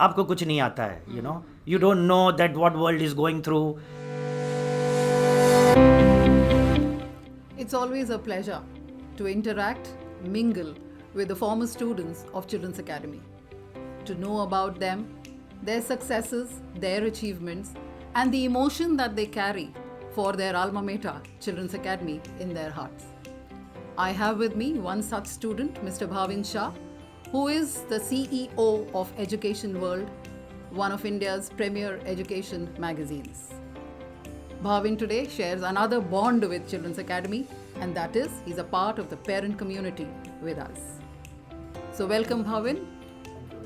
आपको कुछ नहीं आता है, you know, you don't know that what world is going through. It's always a pleasure to interact, mingle with the former students of Children's Academy, to know about them, their successes, their achievements, and the emotion that they carry for their alma mater, Children's Academy, in their hearts. I have with me one such student, Mr. Bhavin Shah, who is the CEO of Education World, one of India's premier education magazines. Bhavin today shares another bond with Children's Academy, and that is he's a part of the parent community with us. So welcome, Bhavin.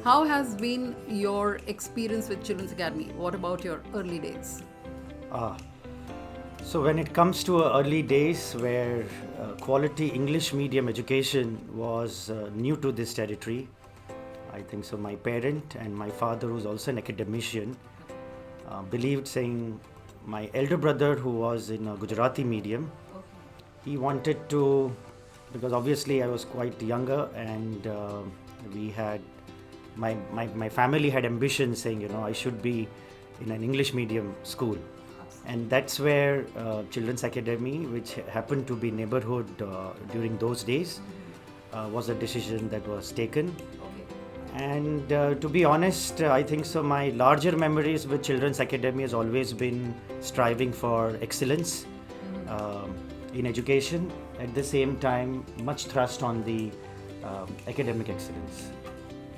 How has been your experience with Children's Academy? What about your early days? So when it comes to early days where quality English medium education was new to this territory, I think so my parent and my father, who's also an academician, believed, saying my elder brother, who was in a Gujarati medium, he wanted to, because obviously I was quite younger, and we had my family had ambitions, saying, you know, I should be in an English medium school. And that's where Children's Academy, which happened to be neighborhood during those days, was a decision that was taken. And to be honest, I think so my larger memories with Children's Academy has always been striving for excellence in education. At the same time, much thrust on the academic excellence.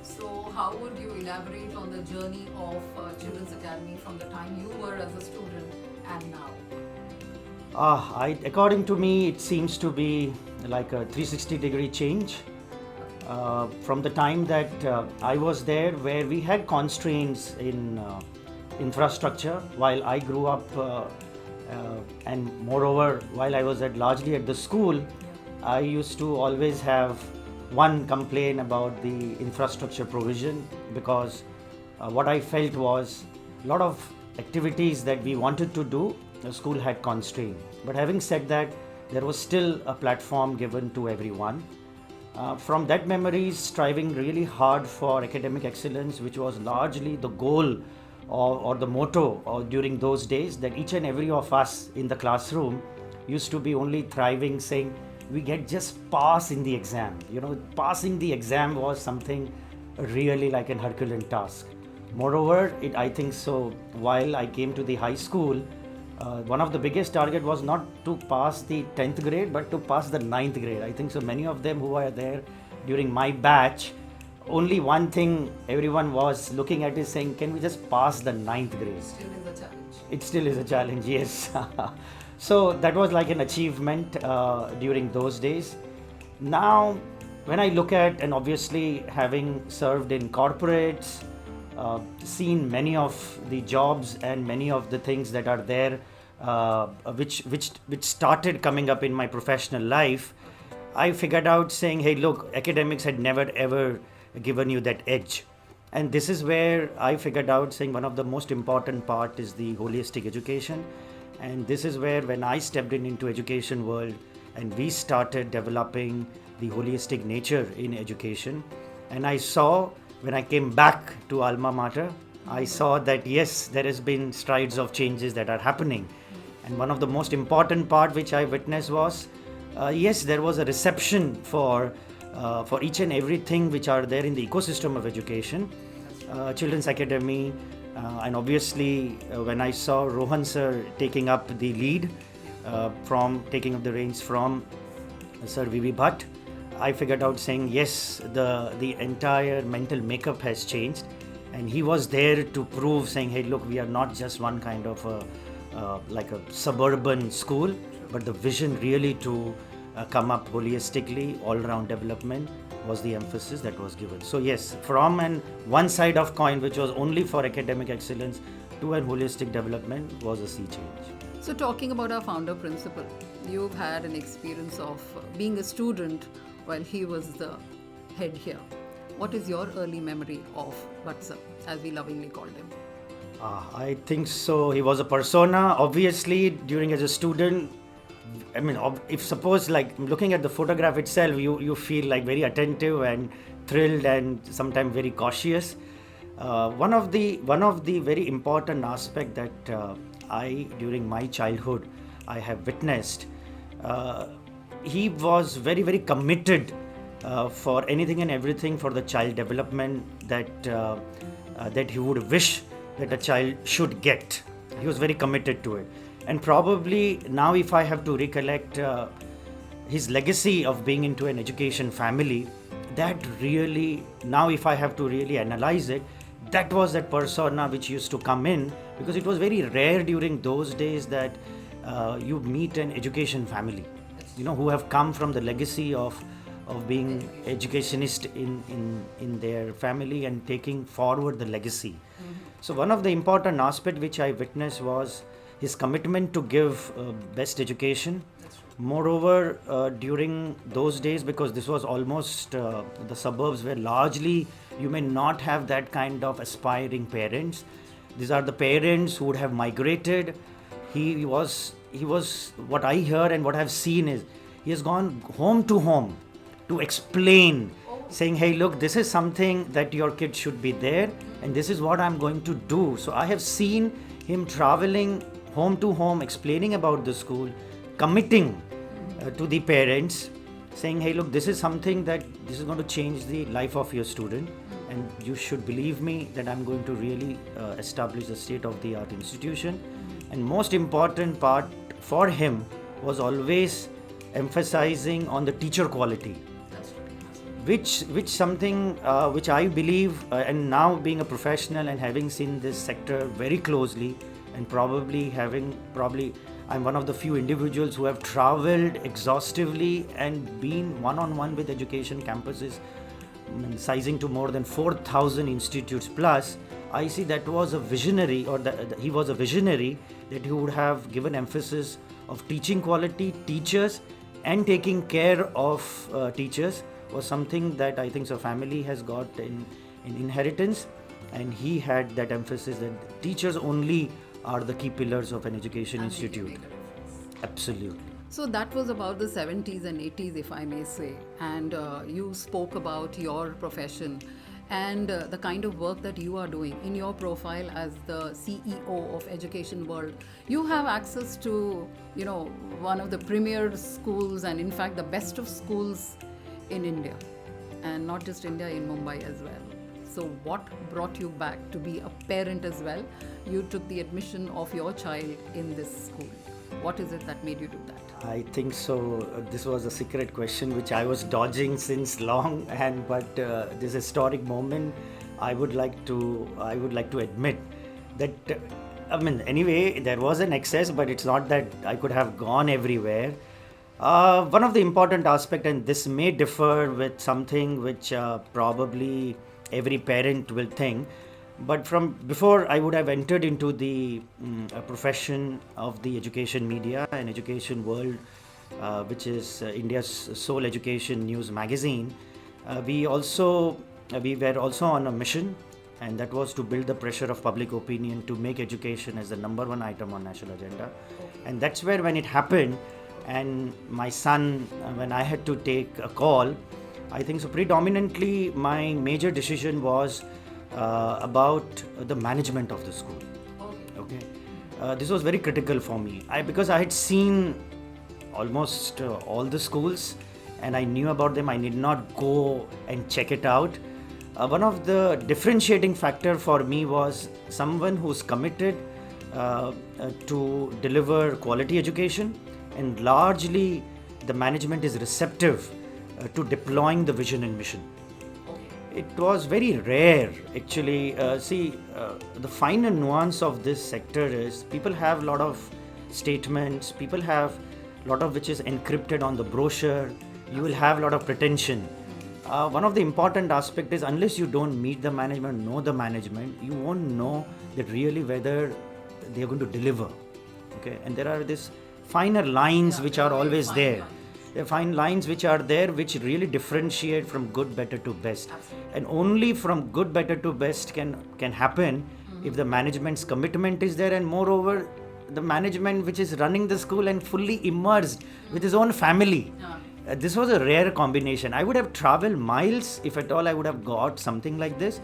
So how would you elaborate on the journey of Children's Academy from the time you were as a student and now? According to me, it seems to be like a 360-degree change. From the time that I was there, where we had constraints in infrastructure while I grew up, and moreover, while I was largely at the school, I used to always have one complaint about the infrastructure provision, because what I felt was a lot of activities that we wanted to do, the school had constraint. But having said that, there was still a platform given to everyone. From that memories, striving really hard for academic excellence, which was largely the goal or the motto during those days, that each and every of us in the classroom used to be only thriving, saying we get just pass in the exam. You know, passing the exam was something really like an Herculean task. Moreover, I think so while I came to the high school, one of the biggest target was not to pass the 10th grade, but to pass the 9th grade. I think so many of them who were there during my batch, only one thing everyone was looking at is saying, can we just pass the 9th grade? Still is a challenge. It still is a challenge, yes. So that was like an achievement during those days. Now, when I look at, and obviously having served in corporates, seen many of the jobs and many of the things that are there, which started coming up in my professional life, I figured out saying, hey, look, academics had never ever given you that edge. And this is where I figured out saying one of the most important part is the holistic education. And this is where when I stepped into education world and we started developing the holistic nature in education, and I saw when I came back to alma mater, I saw that yes, there has been strides of changes that are happening. And one of the most important part which I witnessed was, yes, there was a reception for each and everything which are there in the ecosystem of education. Children's Academy, and obviously when I saw Rohan sir taking up the lead, from taking up the reins from Sir V.V. Bhatt, I figured out saying yes, the entire mental makeup has changed, and he was there to prove saying, hey, look, we are not just one kind of like a suburban school, but the vision really to come up holistically, all-round development was the emphasis that was given. So yes, from one side of coin, which was only for academic excellence, to a holistic development was a sea change. So talking about our founder principal, you've had an experience of being a student while he was the head here. What is your early memory of Vatsa, as we lovingly called him? I think so. He was a persona. Obviously, during as a student, I mean, if suppose like looking at the photograph itself, you feel like very attentive and thrilled and sometimes very cautious. One of the very important aspect that I during my childhood I have witnessed. Uh, he was very committed for anything and everything for the child development that he would wish that a child should get. He was very committed to it, and probably now if I have to recollect his legacy of being into an education family, that really, now if I have to really analyze it, that was that persona which used to come in, because it was very rare during those days that you meet an education family, who have come from the legacy of being educationist in their family and taking forward the legacy. So one of the important aspect which I witnessed was his commitment to give best education. Moreover, during those days, because this was almost the suburbs where largely you may not have that kind of aspiring parents. These are the parents who would have migrated. He was what I hear and what I've seen is he has gone home to home to explain, saying, hey, look, this is something that your kid should be there, and this is what I'm going to do. So I have seen him traveling home to home, explaining about the school, committing to the parents, saying, hey, look, this is something that this is going to change the life of your student, and you should believe me that I'm going to really establish a state-of-the-art institution. And most important part for him was always emphasizing on the teacher quality, which something which I believe, and now being a professional and having seen this sector very closely, and probably I'm one of the few individuals who have traveled exhaustively and been one-on-one with education campuses, sizing to more than 4,000 institutes plus. I see that was a visionary, or that he was a visionary, that he would have given emphasis of teaching quality, teachers, and taking care of teachers was something that I think so family has got in inheritance, and he had that emphasis that teachers only are the key pillars of an education institute. Absolutely. So that was about the 70s and 80s, if I may say. And you spoke about your profession and the kind of work that you are doing in your profile as the CEO of Education World. You have access to, one of the premier schools, and in fact the best of schools in India, and not just India, in Mumbai as well. So what brought you back to be a parent as well? You took the admission of your child in this school. What is it that made you do that? I think so. This was a secret question which I was dodging since long, but this historic moment, I would like to admit that. Anyway, there was an excess, but it's not that I could have gone everywhere. One of the important aspect, and this may differ with something which probably every parent will think, but from before I would have entered into the profession of the education media and Education World, which is India's sole education news magazine. We were also on a mission, and that was to build the pressure of public opinion to make education as the number one item on national agenda. And that's where, when it happened, and my son, when I had to take a call, I think so predominantly my major decision was about the management of the school. Okay. This was very critical for me, because I had seen almost all the schools and I knew about them. I need not go and check it out. One of the differentiating factor for me was someone who's committed to deliver quality education, and largely the management is receptive to deploying the vision and mission. It was very rare, actually. The finer nuance of this sector is people have a lot of statements, people have a lot of which is encrypted on the brochure, you will have a lot of pretension. One of the important aspect is, unless you don't meet the management, know the management, you won't know that really whether they are going to deliver. Okay, and there are these finer lines which are always there. There are fine lines which are there which really differentiate from good, better to best. And only from good, better to best can happen if the management's commitment is there, and moreover, the management which is running the school and fully immersed with his own family. This was a rare combination. I would have traveled miles if at all I would have got something like this.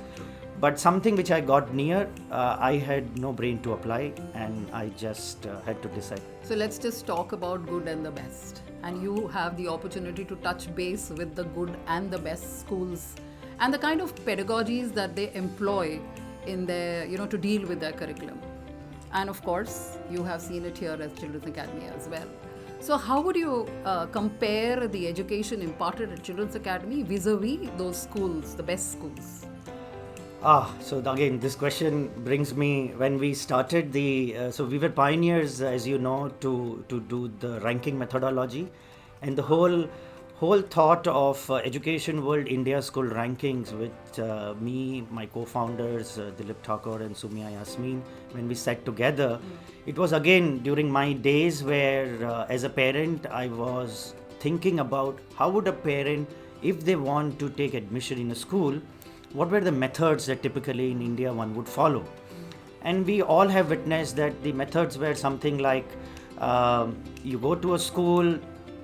But something which I got near, I had no brain to apply, and I just had to decide. So let's just talk about good and the best. And you have the opportunity to touch base with the good and the best schools and the kind of pedagogies that they employ in their, to deal with their curriculum. And of course, you have seen it here at Children's Academy as well. So how would you compare the education imparted at Children's Academy vis-a-vis those schools, the best schools? So again, this question brings me when we started so we were pioneers, as you know, to do the ranking methodology, and the whole thought of Education World India School Rankings with me, my co-founders Dilip Thakur and Sumya Yasmin, when we sat together, it was again during my days where as a parent I was thinking about how would a parent, if they want to take admission in a school, what were the methods that typically in India one would follow. And we all have witnessed that the methods were something like you go to a school,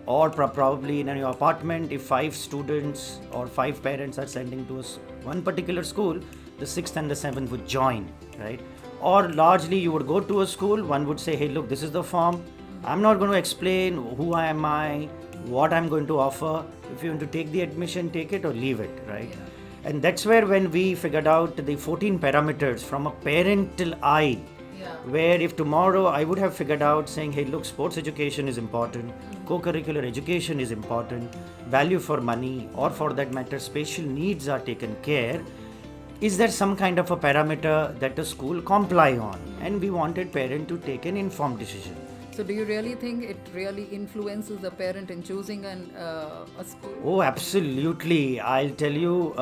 or probably in your apartment, if 5 students or 5 parents are sending to one particular school, the 6th and the 7th would join, right? Or largely you would go to a school, one would say, hey, look, this is the form. I'm not going to explain who am I, what I'm going to offer. If you want to take the admission, take it or leave it, right? Yeah. And that's where when we figured out the 14 parameters from a parental eye, where if tomorrow I would have figured out saying, hey, look, sports education is important, co-curricular education is important, value for money, or for that matter, special needs are taken care, is there some kind of a parameter that a school comply on? And we wanted parent to take an informed decision. So do you really think it really influences the parent in choosing a school? Oh, absolutely. I'll tell you,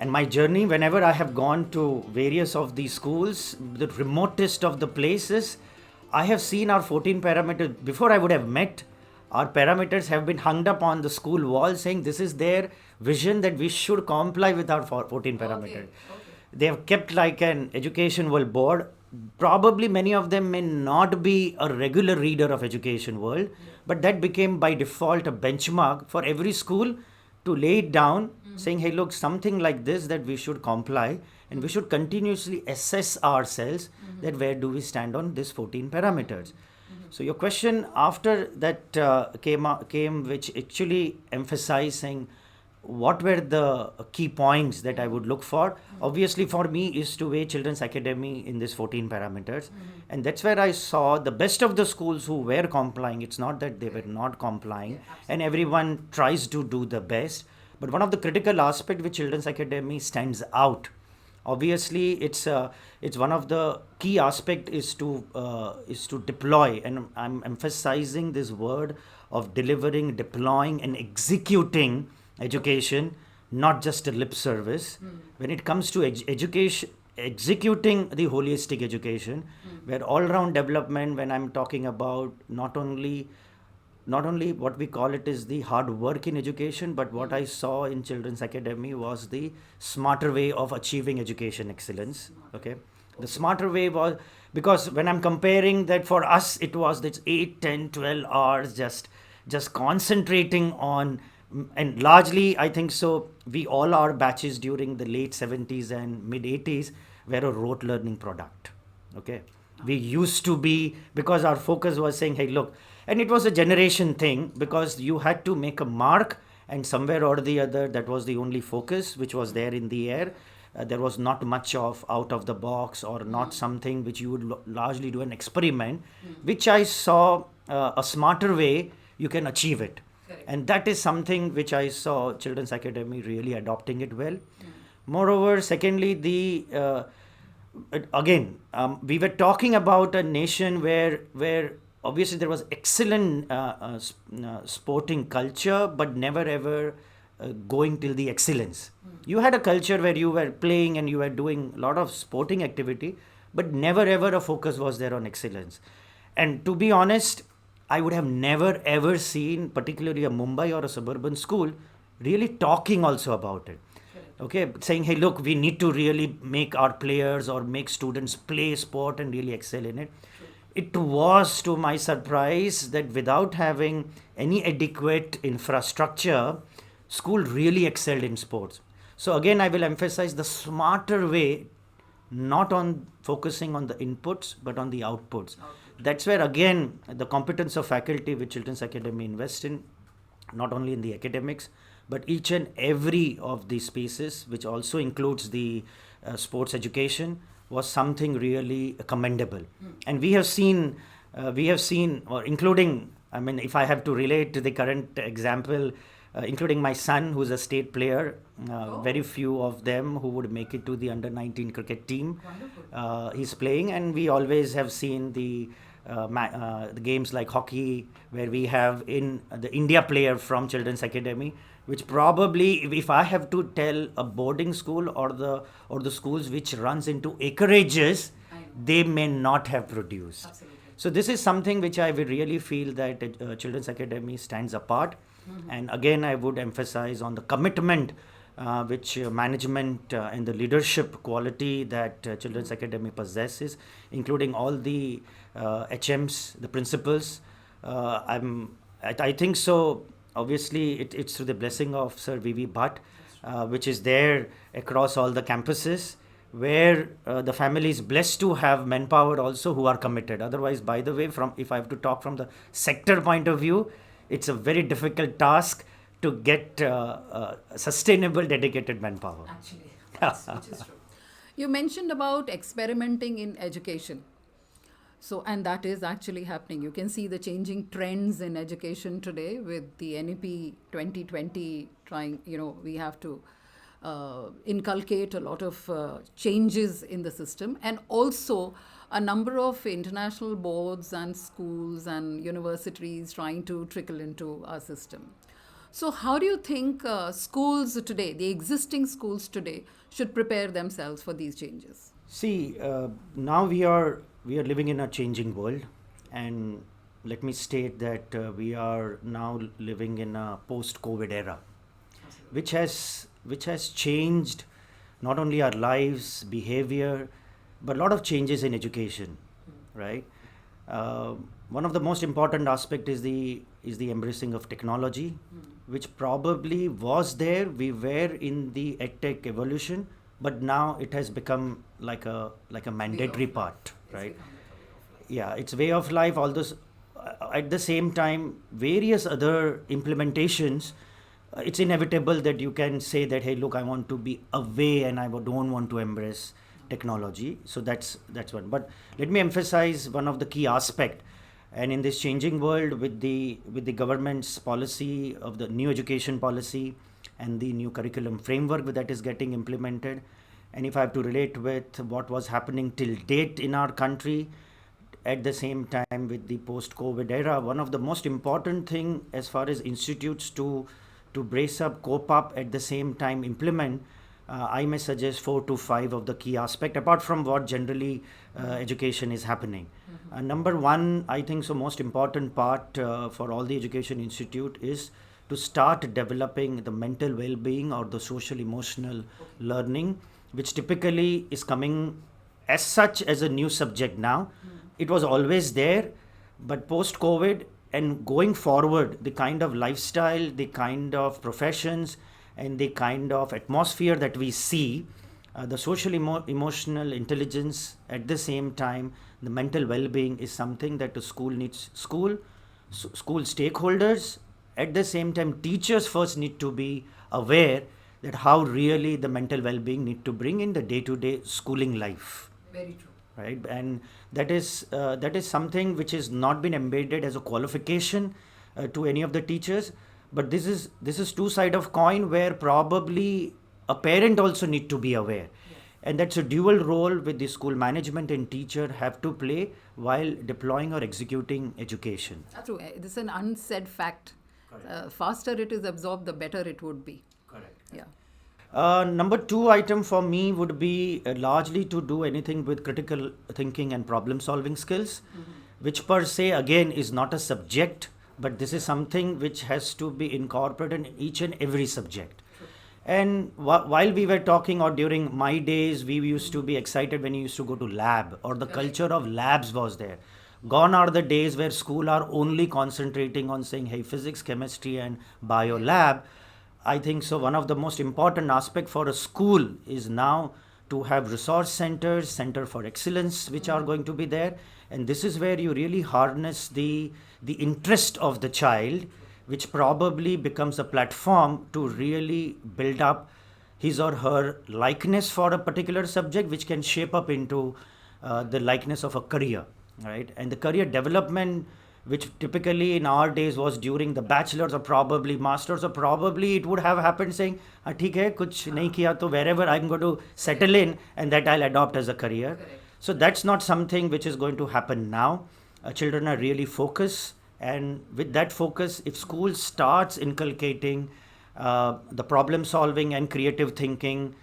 and my journey, whenever I have gone to various of these schools, the remotest of the places, I have seen our 14 parameters. Before I would have met, our parameters have been hung up on the school wall saying this is their vision that we should comply with our 14 parameters. Okay. They have kept like an Education World board. Probably many of them may not be a regular reader of Education World, but that became by default a benchmark for every school to lay it down, saying, hey, look, something like this that we should comply, and we should continuously assess ourselves that where do we stand on these 14 parameters. So your question after that came, which actually emphasizing what were the key points that I would look for. Obviously for me is to weigh Children's Academy in these 14 parameters. And that's where I saw the best of the schools who were complying. It's not that they were not complying, and everyone tries to do the best. But one of the critical aspects which Children's Academy stands out, obviously it's one of the key aspect is to deploy, and I'm emphasizing this word of delivering, deploying and executing education, not just a lip service. When it comes to education, executing the holistic education, where all-round development, when I'm talking about not only what we call it is the hard work in education, but what I saw in Children's Academy was the smarter way of achieving education excellence. Okay, the smarter way was, because when I'm comparing that, for us it was this 8, 10, 12 hours just concentrating on, and largely I think so we all our batches during the late 70s and mid 80s were a rote learning product. Okay, we used to be, because our focus was saying, hey, look, and it was a generation thing, because you had to make a mark, and somewhere or the other that was the only focus which was there in the air. There was not much of out of the box, or not something which you would largely do an experiment, which I saw a smarter way you can achieve it. Correct. And that is something which I saw Children's Academy really adopting it well. Moreover, secondly, we were talking about a nation where obviously there was excellent sporting culture, but never ever going till the excellence. You had a culture where you were playing and you were doing a lot of sporting activity, but never ever a focus was there on excellence. And to be honest, I would have never ever seen, particularly a Mumbai or a suburban school, really talking also about it. Okay, saying, hey, look, we need to really make our players or make students play sport and really excel in it. It was, to my surprise, that without having any adequate infrastructure, school really excelled in sports. So again, I will emphasize the smarter way, not on focusing on the inputs but on the outputs. That's where again the competence of faculty which Children's Academy invests in, not only in the academics but each and every of these spaces, which also includes the sports education, was something really commendable. And we have seen, or including, I mean, if I have to relate to the current example, including my son, who's a state player, very few of them who would make it to the under 19 cricket team. He's playing, and we always have seen the games like hockey, where we have in the India player from Children's Academy, which probably, if I have to tell a boarding school or the schools which runs into acreages, they may not have produced. Absolutely. So this is something which I will really feel that Children's Academy stands apart. And again, I would emphasize on the commitment which management and the leadership quality that Children's Academy possesses, including all the HMs, the principals. I think so. Obviously, it's through the blessing of Sir V.V. Bhatt, which is there across all the campuses, where the family is blessed to have manpower also who are committed. Otherwise, by the way, if I have to talk from the sector point of view, it's a very difficult task to get sustainable, dedicated manpower. Actually, yes, which is true. You mentioned about experimenting in education. So, and that is actually happening. You can see the changing trends in education today with the NEP 2020 trying, we have to inculcate a lot of changes in the system, and also a number of international boards and schools and universities trying to trickle into our system. So, how do you think schools today, the existing schools today, should prepare themselves for these changes? See, now we are living in a changing world, and let me state that we are now living in a post-COVID era, which has changed not only our lives, behavior, but a lot of changes in education, right? One of the most important aspect is the embracing of technology, which probably was there. We were in the edtech evolution, but now it has become like a mandatory part, right? Yeah, it's way of life. All those at the same time, various other implementations. It's inevitable that you can say that, hey, look, I want to be away and I don't want to embrace technology. So that's one. But let me emphasize one of the key aspect. And in this changing world, with the government's policy of the new education policy and the new curriculum framework that is getting implemented, and if I have to relate with what was happening till date in our country, at the same time with the post-COVID era, one of the most important thing as far as institutes to brace up, cope up, at the same time implement, I may suggest 4 to 5 of the key aspect, apart from what generally education is happening. Number one, I think so most important part for all the education institute is to start developing the mental well-being or the social emotional learning, which typically is coming as such as a new subject now. It was always there, but post-COVID and going forward, the kind of lifestyle, the kind of professions, and the kind of atmosphere that we see, the social emotional intelligence, at the same time the mental well-being, is something that the school needs. School stakeholders, at the same time teachers first need to be aware that how really the mental well-being need to bring in the day-to-day schooling life. Very true. Right, and that is something which has not been embedded as a qualification to any of the teachers. But this is two side of coin, where probably a parent also need to be aware, and that's a dual role with the school management and teacher have to play while deploying or executing education. That's true. This is an unsaid fact. Faster it is absorbed, the better it would be. Correct. Yeah. Number 2 item for me would be largely to do anything with critical thinking and problem solving skills, which per se again is not a subject, but this is something which has to be incorporated in each and every subject. And while we were talking, or during my days, we used to be excited when you used to go to lab, or the culture of labs was there. Gone are the days where school are only concentrating on saying, hey, physics, chemistry and bio lab. I think so. One of the most important aspect for a school is now to have resource centers, center for excellence, which are going to be there, and this is where you really harness the interest of the child, which probably becomes a platform to really build up his or her likeness for a particular subject, which can shape up into the likeness of a career, right? And the career development, which typically in our days was during the bachelor's or probably master's, or probably it would have happened saying, ठीक है, कुछ नहीं किया तो wherever I'm going to settle in, and that I'll adopt as a career. Correct. So that's not something which is going to happen now. Children are really focused, and with that focus, if school starts inculcating the problem solving and creative thinking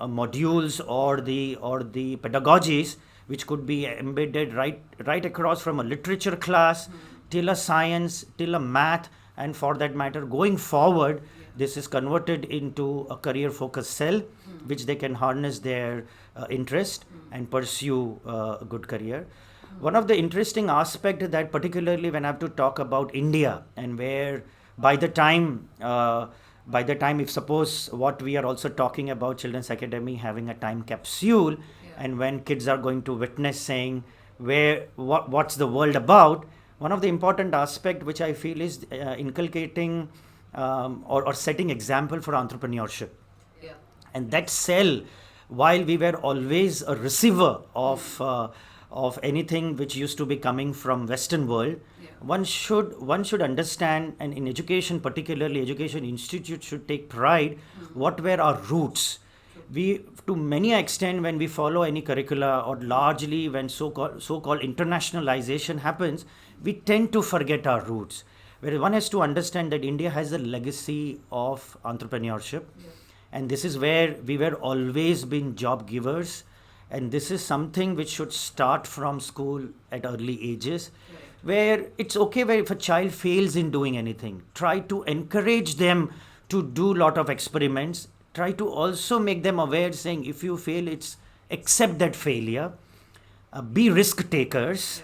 modules or the pedagogies, which could be embedded right across from a literature class till a science, till a math, and for that matter going forward, this is converted into a career focused cell which they can harness their interest and pursue a good career. One of the interesting aspect that particularly when I have to talk about India, and where by the time if suppose what we are also talking about Children's Academy having a time capsule, and when kids are going to witness saying what's the world about, one of the important aspect which I feel is inculcating or setting example for entrepreneurship. Yeah. And that cell, while we were always a receiver of anything which used to be coming from Western world, one should understand, and in education particularly, education institutes should take pride what were our roots. We, to many extent, when we follow any curricula, or largely when so-called internationalization happens, we tend to forget our roots. Where one has to understand that India has a legacy of entrepreneurship, and this is where we were always been job givers, and this is something which should start from school at early ages, where it's okay where if a child fails in doing anything, try to encourage them to do lot of experiments, try to also make them aware saying if you fail, it's accept that failure, be risk takers.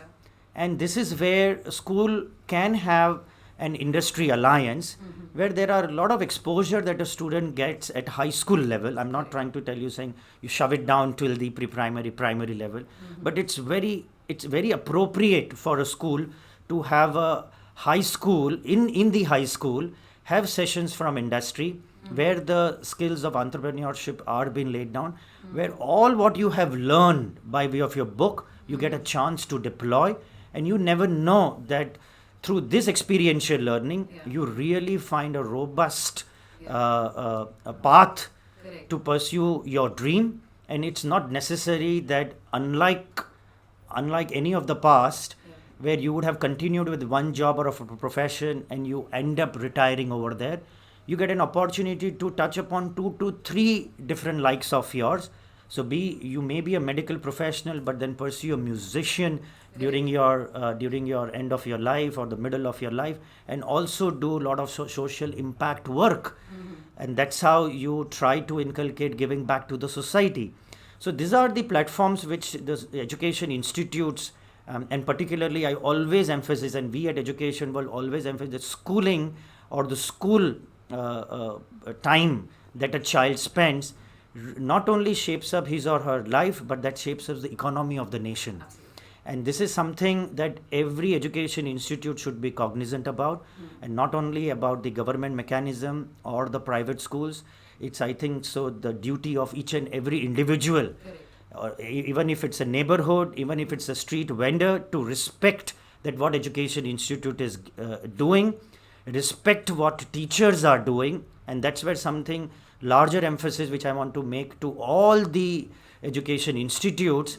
And this is where school can have an industry alliance, where there are a lot of exposure that a student gets at high school level. I'm not trying to tell you saying you shove it down till the primary level, but it's very appropriate for a school to have a high school in the high school have sessions from industry, where the skills of entrepreneurship are being laid down, where all what you have learned by way of your book, you get a chance to deploy, and you never know that through this experiential learning, you really find a robust a path to pursue your dream. And it's not necessary that unlike any of the past, where you would have continued with one job or a profession and you end up retiring over there, you get an opportunity to touch upon 2 to 3 different likes of yours. So you may be a medical professional, but then pursue a musician during your end of your life or the middle of your life, and also do a lot of social impact work. And that's how you try to inculcate giving back to the society. So these are the platforms which the education institutes, and particularly I always emphasize, and we at Education will always emphasize, that schooling or the school time that a child spends not only shapes up his or her life, but that shapes up the economy of the nation. And this is something that every education institute should be cognizant about, and not only about the government mechanism or the private schools. It's, I think, so the duty of each and every individual, or even if it's a neighborhood, even if it's a street vendor, to respect that what education institute is doing, respect what teachers are doing. And that's where something larger emphasis which I want to make to all the education institutes.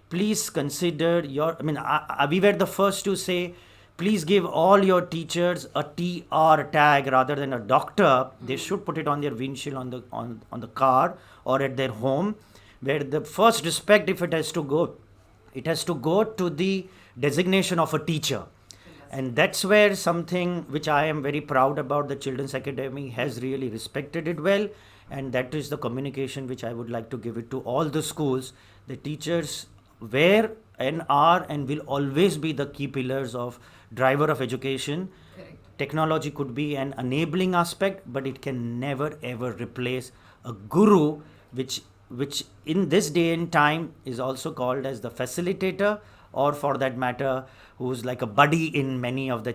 Please consider we were the first to say, please give all your teachers a TR tag rather than a doctor. They should put it on their windshield on the car or at their home, where the first respect, if it has to go to the designation of a teacher. And that's where something which I am very proud about, the Children's Academy has really respected it well. And that is the communication which I would like to give it to all the schools. The teachers were and are and will always be the key pillars of driver of education. Correct. technology could be an enabling aspect, but it can never ever replace a guru, which in this day and time is also called as the facilitator, or for that matter, who's like a buddy in many of the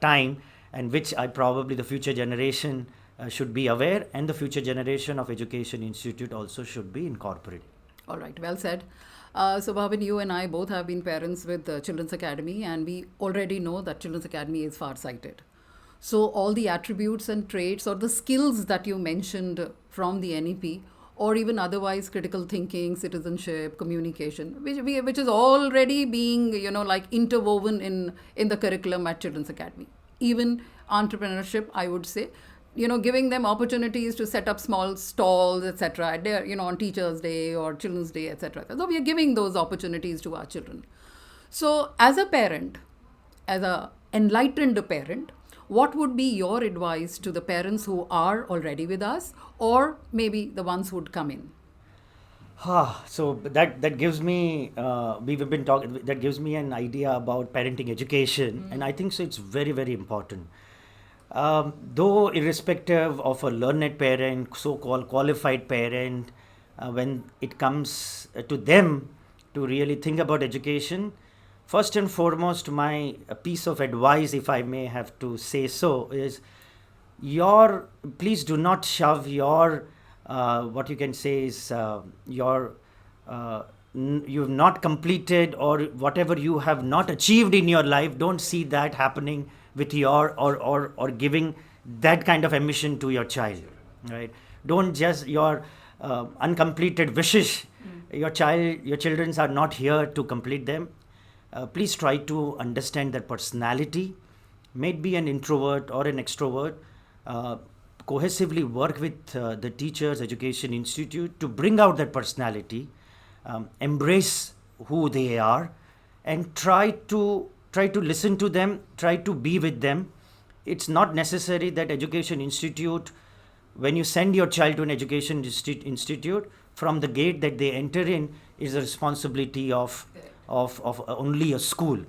time, and which I probably the future generation should be aware, and the future generation of Education Institute also should be incorporated. All right, well said. So, Bhavin, you and I both have been parents with Children's Academy, and we already know that Children's Academy is far-sighted. So, all the attributes and traits or the skills that you mentioned from the NEP, or even otherwise critical thinking, citizenship, communication, which is already being, like interwoven in the curriculum at Children's Academy. Even entrepreneurship, I would say, giving them opportunities to set up small stalls, etc. On Teachers' Day or Children's Day, etc. So we are giving those opportunities to our children. So as a parent, as an enlightened parent, what would be your advice to the parents who are already with us, or maybe the ones who would come in? So that gives me we've been talking. That gives me an idea about parenting education, and I think so. It's very, very important. Though irrespective of a learned parent, so-called qualified parent, when it comes to them to really think about education, first and foremost, my piece of advice, if I may have to say so, is please do not shove your what you can say is you've not completed or whatever you have not achieved in your life. Don't see that happening with your or giving that kind of ambition to your child, right? Don't just your uncompleted wishes. Your children are not here to complete them. Please try to understand their personality. May it be an introvert or an extrovert. Cohesively work with the Teachers Education Institute to bring out their personality, embrace who they are, and try to listen to them, try to be with them. It's not necessary that Education Institute, when you send your child to an Education Institute, from the gate that they enter in is the responsibility of only a school.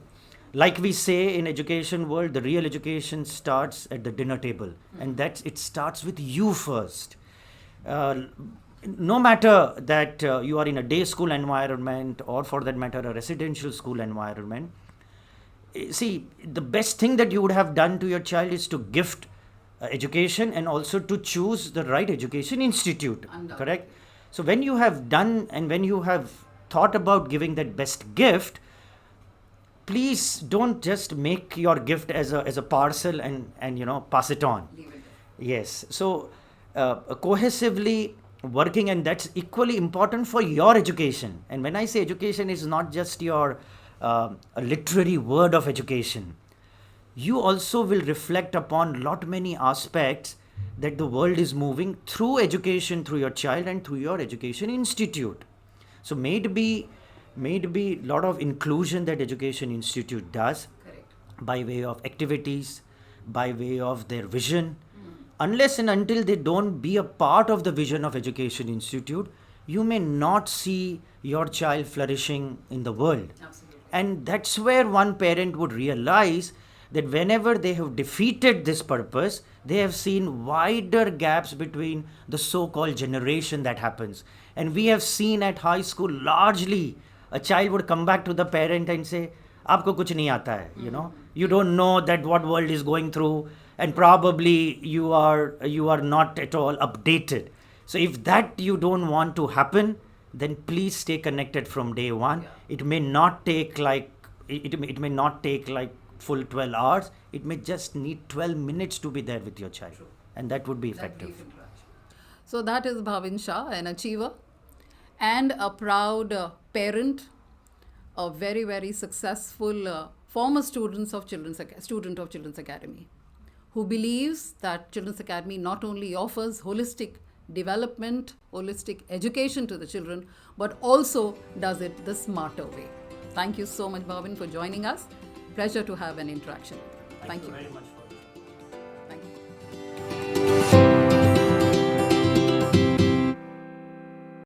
Like we say in education world, the real education starts at the dinner table, and it starts with you first. No matter that you are in a day school environment or for that matter a residential school environment, see, the best thing that you would have done to your child is to gift education and also to choose the right education institute. Correct? So when you have done and when you have thought about giving that best gift, please don't just make your gift as a parcel and pass it on. Yes. So cohesively working, and that's equally important for your education. And when I say education, is not just your a literary word of education. You also will reflect upon lot many aspects that the world is moving through education, through your child and through your education institute. So may it be lot of inclusion that Education Institute does. Correct. By way of activities, by way of their vision. Unless and until they don't be a part of the vision of Education Institute, you may not see your child flourishing in the world. Absolutely. And that's where one parent would realize that whenever they have defeated this purpose, they have seen wider gaps between the so-called generation that happens. And we have seen at high school largely a child would come back to the parent and say, "Aapko kuch nahi aata hai, you don't know that what world is going through, and probably you are not at all updated." So if that you don't want to happen, then please stay connected from day one. Yeah. It may not take like full 12 hours. It may just need 12 minutes to be there with your child. True. And that would be effective. So that is Bhavin Shah, an achiever and a proud parent, a very, very successful former student of Children's Academy, who believes that Children's Academy not only offers holistic development, holistic education to the children, but also does it the smarter way. Thank you so much, Bhavin, for joining us. Pleasure to have an interaction. Thank you very much.